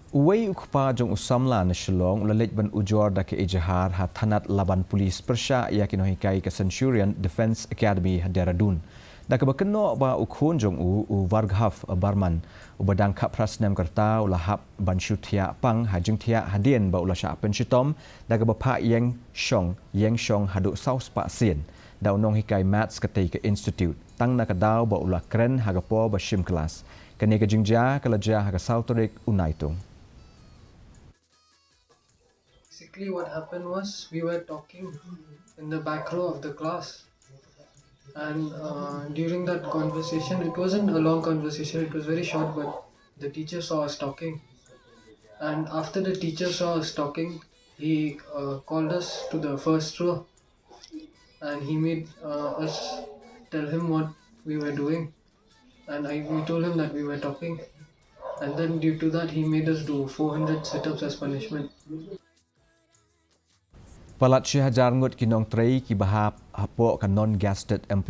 Uway ukpa jong Samla na Shillong ulalit ban ujor da ke ijahar ha thanat laban polis persya ia kinohikai ke Centurion Defence Academy Dehradun. Da ke bakeno ba ukhun jong u warghaf barman ubadang kap prasnem kerta ulahap ban syutia pang hajing tia hadien ba ula Shah Pynshitom da ke bapa yang shong hadu saus pak sien da unong hikai maths ketai ke institute tang na kadau ba ula kren hagapo ba shim kelas. Kene ke jingja kelaja haga sautorik unaitung. Basically, what happened was we were talking in the back row of the class, and during that conversation, it wasn't a long conversation, it was very short, but the teacher saw us talking. And after the teacher saw us talking, he called us to the first row and he made us tell him what we were doing. And we told him that we were talking. And then, due to that, he made us do 400 sit ups as punishment. Palat Shah Jarngut kinong trei ki bahap hapo ka non-gasted employee